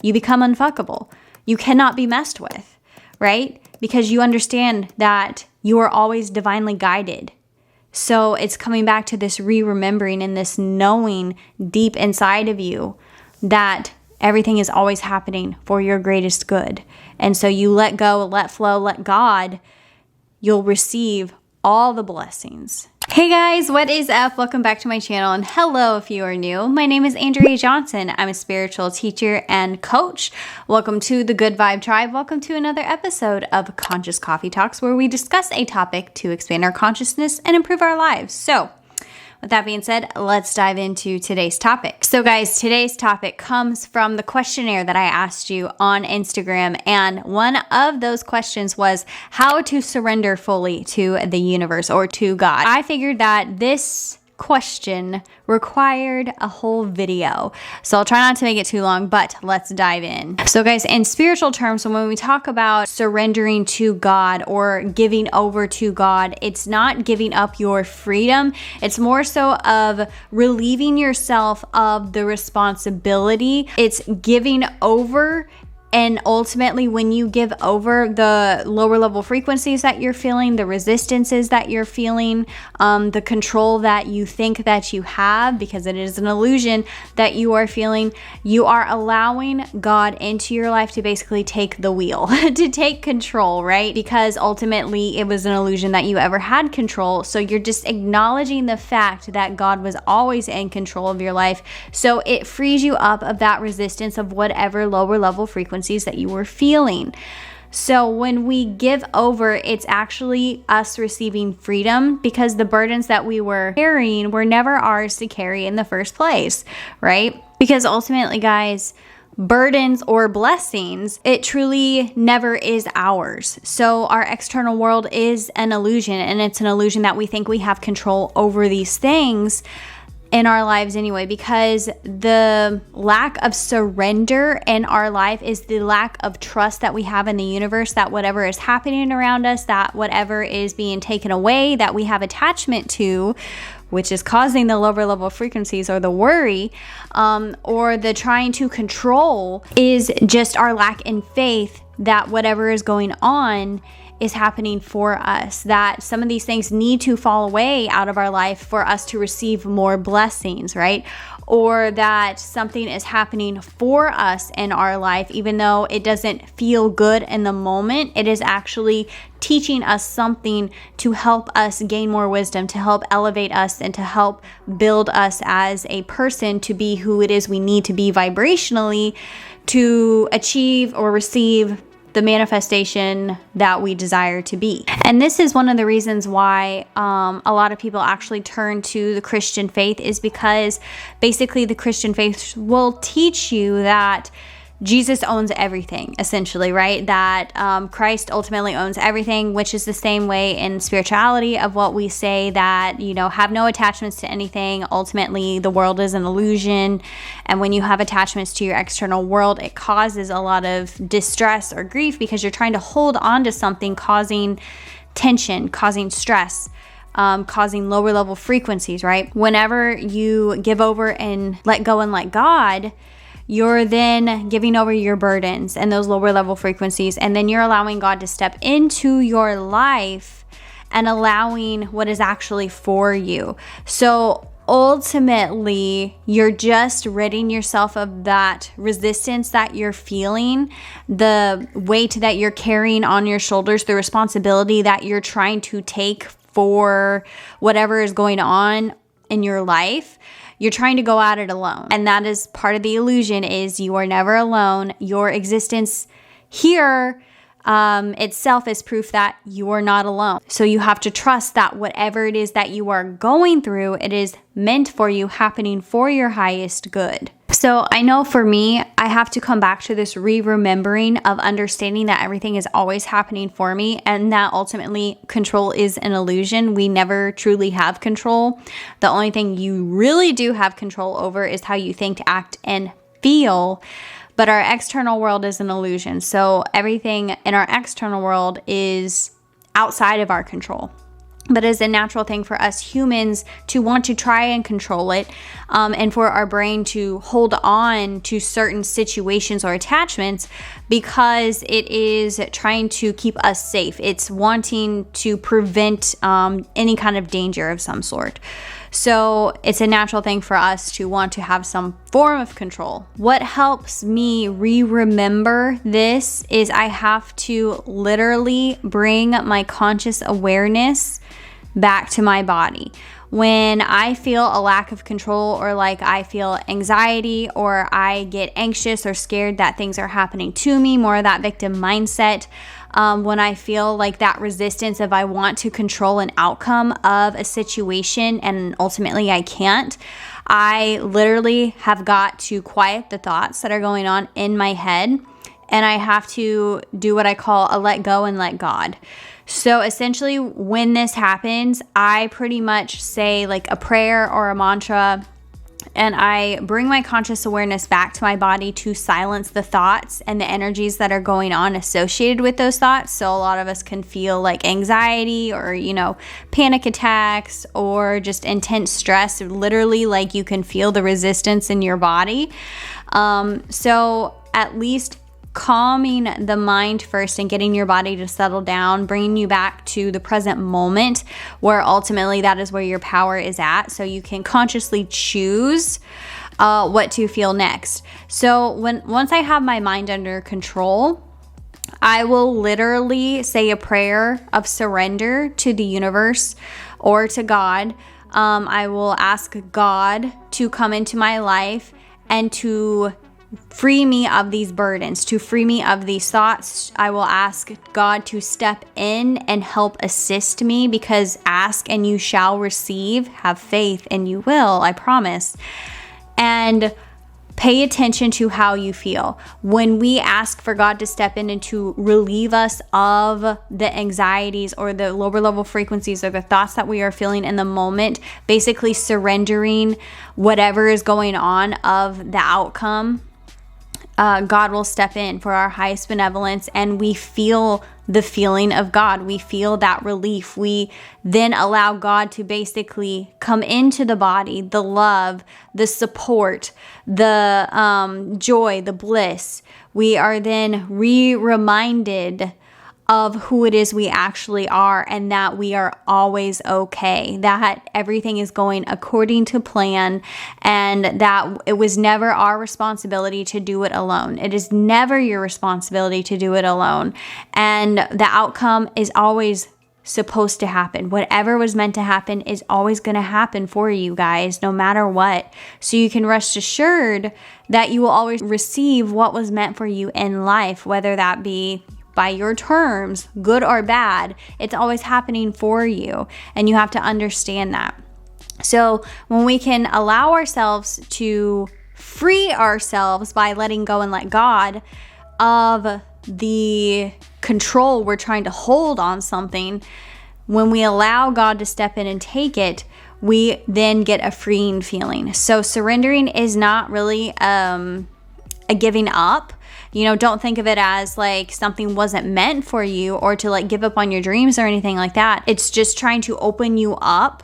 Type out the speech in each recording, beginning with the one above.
You become unfuckable. You cannot be messed with, right? Because you understand that you are always divinely guided. So it's coming back to this remembering and this knowing deep inside of you that everything is always happening for your greatest good. And so you let go, let flow, let God, you'll receive all the blessings. Hey guys, what is up? Welcome back to my channel, and hello if you are new. My name is Andrea Johnson. I'm a spiritual teacher and coach. Welcome to the Good Vibe Tribe. Welcome to another episode of Conscious Coffee Talks, where we discuss a topic to expand our consciousness and improve our lives. So, with that being said, let's dive into today's topic. So guys, today's topic comes from the questionnaire that I asked you on Instagram. And one of those questions was how to surrender fully to the universe or to God. I figured that this question required a whole video. So I'll try not to make it too long, but let's dive in. So guys, in spiritual terms, when we talk about surrendering to God or giving over to God, it's not giving up your freedom. It's more so of relieving yourself of the responsibility. It's giving over. And ultimately, when you give over the lower level frequencies that you're feeling, the resistances that you're feeling, the control that you think that you have, because it is an illusion that you are feeling, you are allowing God into your life to basically take the wheel, to take control, right? Because ultimately, it was an illusion that you ever had control. So you're just acknowledging the fact that God was always in control of your life. So it frees you up of that resistance of whatever lower level frequency that you were feeling. So when we give over, it's actually us receiving freedom, because the burdens that we were carrying were never ours to carry in the first place, right? Because ultimately, guys, burdens or blessings, it truly never is ours. So our external world is an illusion, and it's an illusion that we think we have control over these things in our lives anyway, because the lack of surrender in our life is the lack of trust that we have in the universe, that whatever is happening around us, that whatever is being taken away, that we have attachment to, which is causing the lower level frequencies or the worry, or the trying to control, is just our lack in faith that whatever is going on is happening for us, that some of these things need to fall away out of our life for us to receive more blessings, right? Or that something is happening for us in our life, even though it doesn't feel good in the moment, it is actually teaching us something to help us gain more wisdom, to help elevate us, and to help build us as a person to be who it is we need to be vibrationally to achieve or receive the manifestation that we desire to be. And this is one of the reasons why a lot of people actually turn to the Christian faith, is because basically the Christian faith will teach you that Jesus owns everything, essentially, right? That Christ ultimately owns everything, which is the same way in spirituality of what we say that, have no attachments to anything. Ultimately, the world is an illusion. And when you have attachments to your external world, it causes a lot of distress or grief, because you're trying to hold on to something, causing tension, causing stress, causing lower level frequencies, right? Whenever you give over and let go and let God, you're then giving over your burdens and those lower level frequencies, and then you're allowing God to step into your life and allowing what is actually for you. So ultimately, you're just ridding yourself of that resistance that you're feeling, the weight that you're carrying on your shoulders, the responsibility that you're trying to take for whatever is going on in your life. You're trying to go at it alone. And that is part of the illusion, is you are never alone. Your existence here itself is proof that you are not alone. So you have to trust that whatever it is that you are going through, it is meant for you, happening for your highest good. So I know for me, I have to come back to this remembering of understanding that everything is always happening for me, and that ultimately control is an illusion. We never truly have control. The only thing you really do have control over is how you think, act, and feel. But our external world is an illusion. So everything in our external world is outside of our control. but it's a natural thing for us humans to want to try and control it, and for our brain to hold on to certain situations or attachments because it is trying to keep us safe. It's wanting to prevent any kind of danger of some sort. So it's a natural thing for us to want to have some form of control. What helps me remember this is I have to literally bring my conscious awareness back to my body. When I feel a lack of control, or like I feel anxiety, or I get anxious or scared that things are happening to me, more of that victim mindset, when I feel like that resistance of I want to control an outcome of a situation and ultimately I can't, I literally have got to quiet the thoughts that are going on in my head, and I have to do what I call a let go and let God. So essentially, when this happens, I pretty much say like a prayer or a mantra, and I bring my conscious awareness back to my body to silence the thoughts and the energies that are going on associated with those thoughts. So a lot of us can feel like anxiety or, panic attacks or just intense stress. Literally, like you can feel the resistance in your body. So at least calming the mind first and getting your body to settle down, bringing you back to the present moment, where ultimately that is where your power is at, so you can consciously choose what to feel next. So once I have my mind under control, I will literally say a prayer of surrender to the universe or to God. I will ask God to come into my life and to free me of these burdens, to free me of these thoughts. I will ask God to step in and help assist me, because ask and you shall receive, have faith and you will, I promise. And pay attention to how you feel. When we ask for God to step in and to relieve us of the anxieties or the lower level frequencies or the thoughts that we are feeling in the moment, basically surrendering whatever is going on of the outcome, God will step in for our highest benevolence, and we feel the feeling of God. We feel that relief. We then allow God to basically come into the body, the love, the support, the joy, the bliss. We are then reminded of who it is we actually are, and that we are always okay, that everything is going according to plan, and that it was never our responsibility to do it alone. It is never your responsibility to do it alone. And the outcome is always supposed to happen. Whatever was meant to happen is always going to happen for you guys, no matter what. So you can rest assured that you will always receive what was meant for you in life, whether that be by your terms, good or bad. It's always happening for you, and you have to understand that. So when we can allow ourselves to free ourselves by letting go and let God of the control we're trying to hold on something, when we allow God to step in and take it, we then get a freeing feeling. So surrendering is not really a giving up. Don't think of it as like something wasn't meant for you, or to like give up on your dreams or anything like that. It's just trying to open you up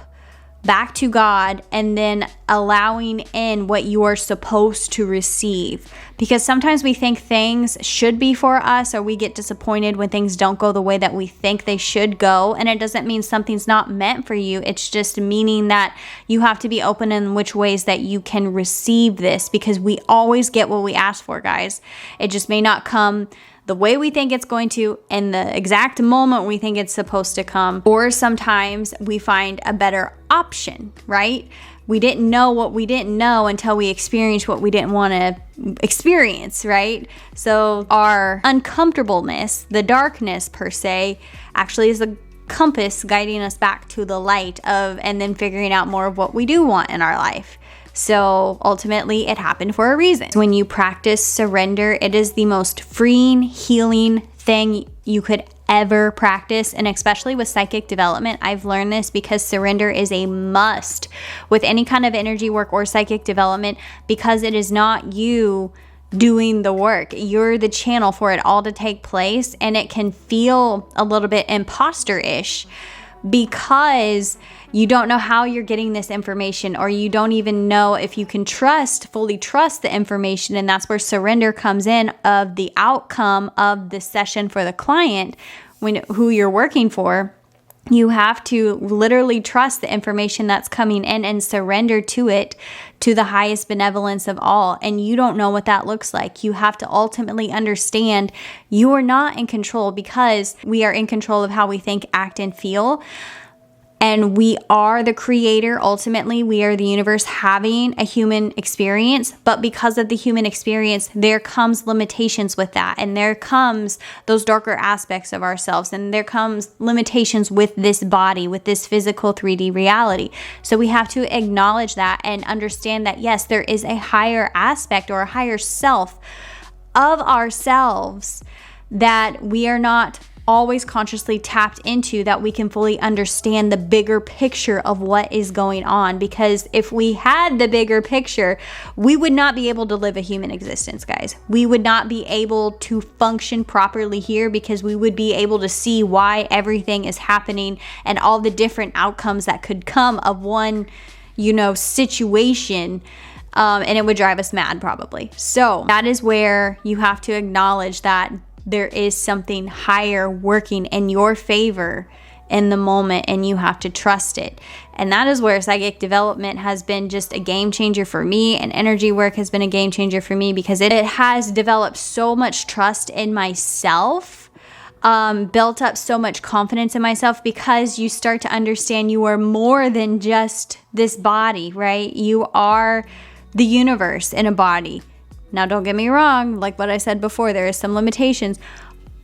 back to God, and then allowing in what you are supposed to receive. Because sometimes we think things should be for us, or we get disappointed when things don't go the way that we think they should go. And it doesn't mean something's not meant for you. It's just meaning that you have to be open in which ways that you can receive this, because we always get what we ask for, guys. It just may not come the way we think it's going to in the exact moment we think it's supposed to come. Or sometimes we find a better option, right? We didn't know what we didn't know until we experienced what we didn't want to experience, right? So our uncomfortableness, the darkness per se, actually is a compass guiding us back to the light of, and then figuring out more of what we do want in our life. So ultimately, it happened for a reason. When you practice surrender, it is the most freeing, healing thing you could ever practice. And especially with psychic development, I've learned this because surrender is a must with any kind of energy work or psychic development, because it is not you doing the work. You're the channel for it all to take place, and it can feel a little bit imposter-ish because you don't know how you're getting this information, or you don't even know if you can fully trust the information. And that's where surrender comes in, of the outcome of the session for the client, who you're working for. You have to literally trust the information that's coming in and surrender to it, to the highest benevolence of all. And you don't know what that looks like. You have to ultimately understand you are not in control, because we are in control of how we think, act, and feel. And we are the creator. Ultimately, we are the universe having a human experience. But because of the human experience, there comes limitations with that. And there comes those darker aspects of ourselves. And there comes limitations with this body, with this physical 3D reality. So we have to acknowledge that and understand that, yes, there is a higher aspect or a higher self of ourselves that we are not always consciously tapped into, that we can fully understand the bigger picture of what is going on. Because if we had the bigger picture, we would not be able to live a human existence, guys. We would not be able to function properly here, because we would be able to see why everything is happening and all the different outcomes that could come of one, situation. And it would drive us mad probably. So that is where you have to acknowledge that there is something higher working in your favor in the moment, and you have to trust it. And that is where psychic development has been just a game changer for me, and energy work has been a game changer for me, because it has developed so much trust in myself, built up so much confidence in myself, because you start to understand you are more than just this body, right? You are the universe in a body. Now, don't get me wrong, like what I said before, there is some limitations,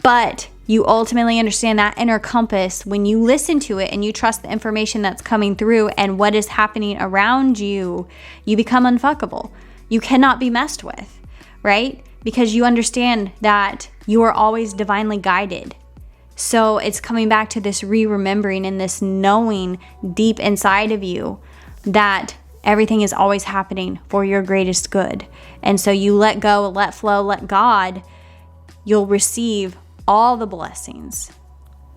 but you ultimately understand that inner compass when you listen to it and you trust the information that's coming through and what is happening around you. You become unfuckable. You cannot be messed with, right? Because you understand that you are always divinely guided. So it's coming back to this remembering and this knowing deep inside of you that everything is always happening for your greatest good. And so you let go, let flow, let God, you'll receive all the blessings.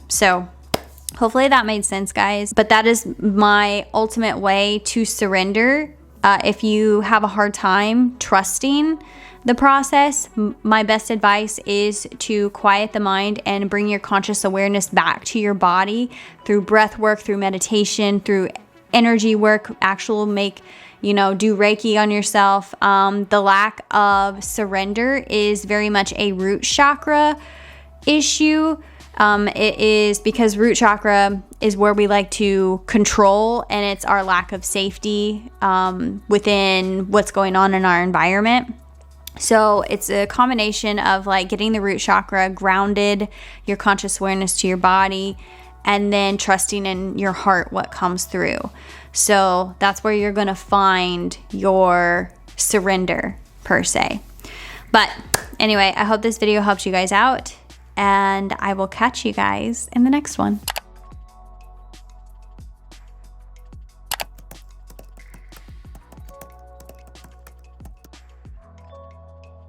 So hopefully that made sense, guys. But that is my ultimate way to surrender. If you have a hard time trusting the process, my best advice is to quiet the mind and bring your conscious awareness back to your body through breath work, through meditation, through energy work, do reiki on yourself. The lack of surrender is very much a root chakra issue. It is because root chakra is where we like to control, and it's our lack of safety within what's going on in our environment. So it's a combination of like getting the root chakra grounded, your conscious awareness to your body, and then trusting in your heart what comes through. So that's where you're going to find your surrender per se. But anyway, I hope this video helps you guys out, and I will catch you guys in the next one.